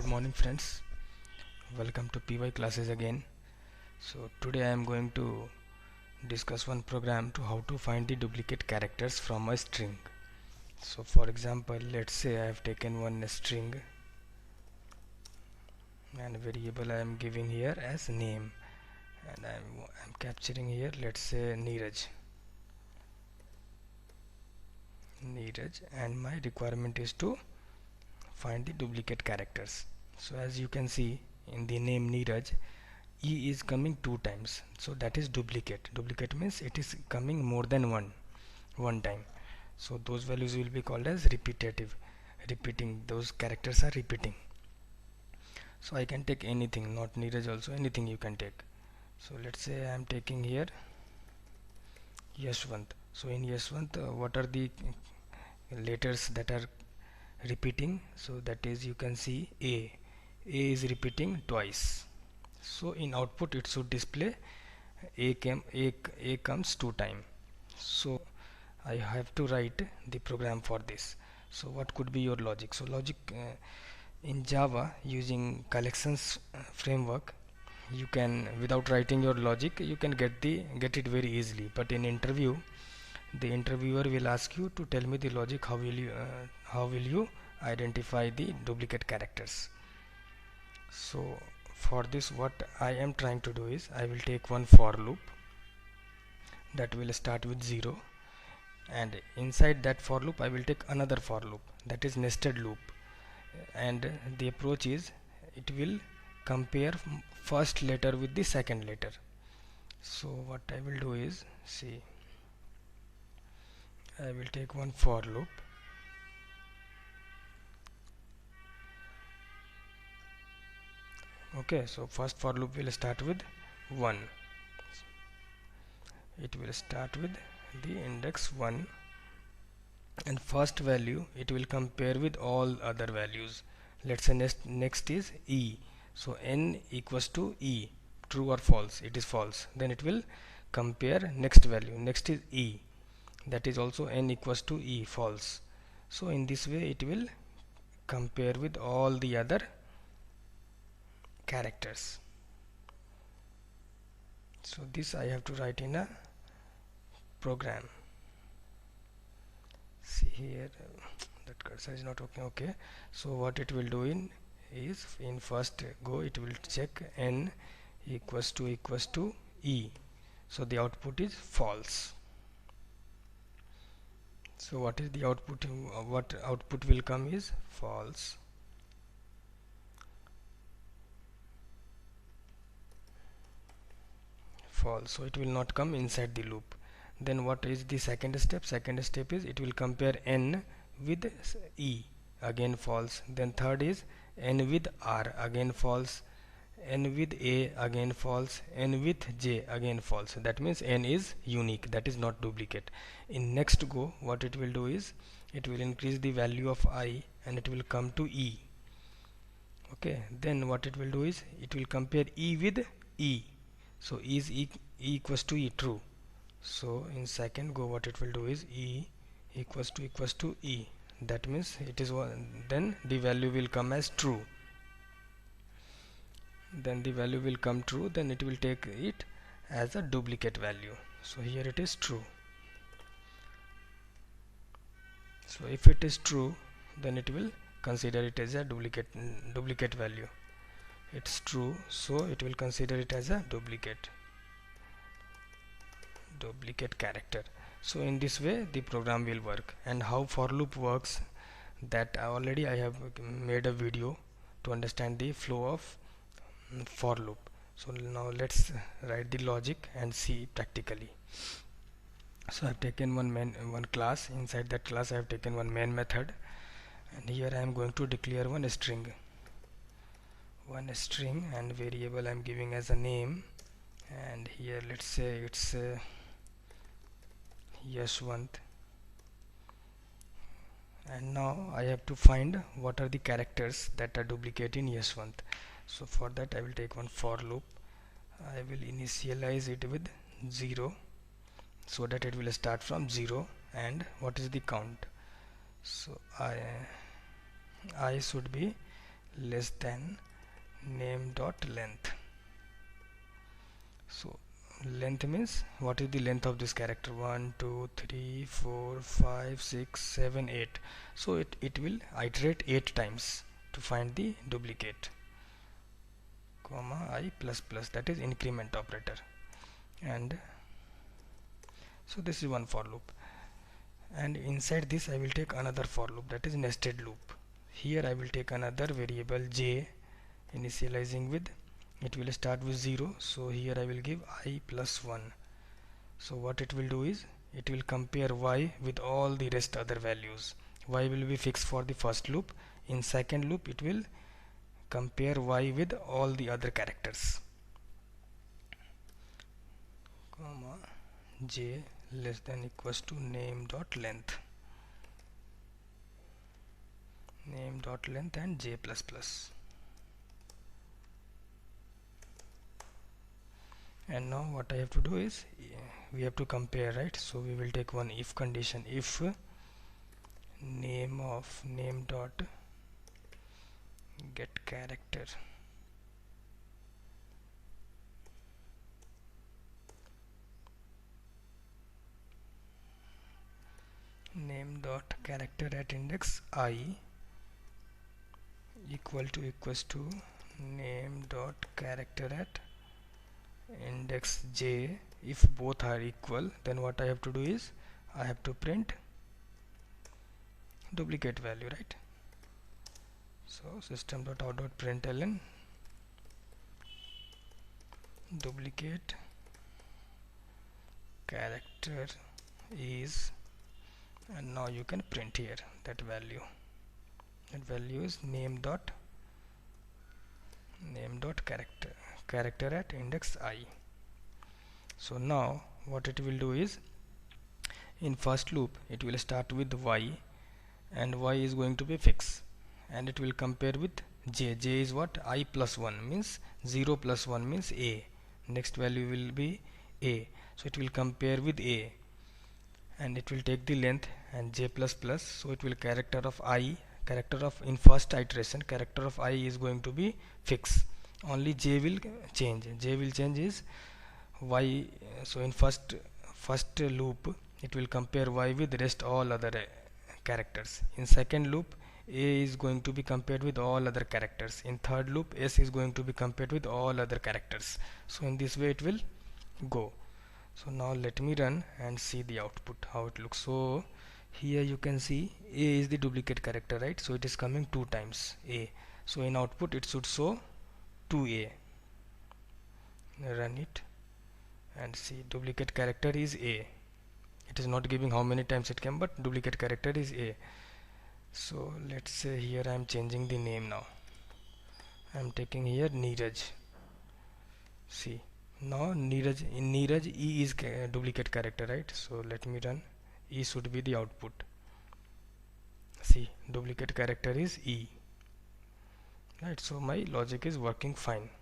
Good morning friends, welcome to PY classes again. So today I am going to discuss one program to how to find the duplicate characters from a string. So for example, let's say I have taken one string and variable I am giving here as name, and I'm capturing here, let's say Neeraj, and my requirement is to find the duplicate characters. So as you can see in the name Neeraj, E is coming two times, so that is duplicate. Duplicate means it is coming more than one time. So those values will be called as repetitive. Repeating, those characters are repeating. So I can take anything, not Neeraj also, anything you can take. So let's say I am taking here Yashwant. So in Yashwant, what are the letters that are repeating? So that is, you can see A. A is repeating twice. So in output it should display A comes two time. So I have to write the program for this. So what could be your logic? So logic in Java, using collections framework, you can, without writing your logic, you can get it very easily. But in interview, the interviewer will ask you to tell me the logic. How will you identify the duplicate characters? So for this, what I am trying to do is, I will take one for loop that will start with 0, and inside that for loop I will take another for loop, that is nested loop, and the approach is, it will compare first letter with the second letter. So what I will do is, see, I will take one for loop. Okay, so first for loop will start with 1. It will start with the index 1, and first value it will compare with all other values. Let's say next is E. So n equals to E, true or false. It is false, then it will compare next value. Next is E, that is also n equals to E, false. So in this way it will compare with all the other characters. So this I have to write in a program. See here, that cursor is not working. Okay, so what it will do is, in first go it will check n equals to E. So the output is false. So what is the output? What output will come is false. False. So it will not come inside the loop. Then what is the second step? Second step is, it will compare n with E, again false. Then third is n with R, again false. N with A, again false. N with J, again false. That means n is unique, that is not duplicate. In next go, what it will do is, it will increase the value of I and it will come to E. Okay, then what it will do is, it will compare E with E. So is E equals to E, true. So in second go, what it will do is, E equals to E. That means it is one, then the value will come as true. Then the value will come true, then it will take it as a duplicate value. So here it is true. So if it is true, then it will consider it as a duplicate value. It's true, so it will consider it as a duplicate character. So in this way the program will work. And how for loop works, that already I have made a video to understand the flow of for loop. So now let's write the logic and see practically. So I have taken one class. Inside that class I have taken one main method, and here I am going to declare one string, and variable I am giving as a name, and here let's say it's Yashwant. And now I have to find what are the characters that are duplicate in Yashwant. So for that I will take one for loop. I will initialize it with 0, so that it will start from 0. And what is the count? So I should be less than name dot length. So length means what is the length of this character, 1 2 3 4 5 6 7 8. So it will iterate 8 times to find the duplicate, comma I plus plus, that is increment operator. And so this is one for loop, and inside this I will take another for loop, that is nested loop. Here I will take another variable j, initializing with, it will start with 0, so here I will give I plus 1. So what it will do is it will compare y with all the rest other values. Y will be fixed for the first loop. In second loop it will compare y with all the other characters, comma j less than equals to name dot length, name dot length and j plus plus. And now what I have to do is we have to compare, right? So we will take one if condition. If name of name dot get character name dot character at index I equals to name dot character at index j, if both are equal, then what I have to do is I have to print duplicate value, right? So system.out.println duplicate character is, and now you can print here that value. That value is name dot character at index I. So now what it will do is in first loop it will start with y, and y is going to be fixed, and it will compare with j. J is what? I plus 1 means 0 plus 1 means a. Next value will be a, so it will compare with a, and it will take the length and j plus plus. So it will character of I, character of in first iteration character of I is going to be fixed, only j will change. J will change is y. So in first loop it will compare y with rest all other characters. In second loop a is going to be compared with all other characters. In third loop s is going to be compared with all other characters. So in this way it will go. So now let me run and see the output how it looks. So here you can see a is the duplicate character, right? So it is coming 2 times a. So in output it should show 2a. Run it and see duplicate character is a. It is not giving how many times it came, but duplicate character is a. So let's say here I am changing the name now. I am taking here Neeraj. See, now Neeraj, in Neeraj E is duplicate character, right? So let me run. E should be the output. See, duplicate character is E, right? So my logic is working fine.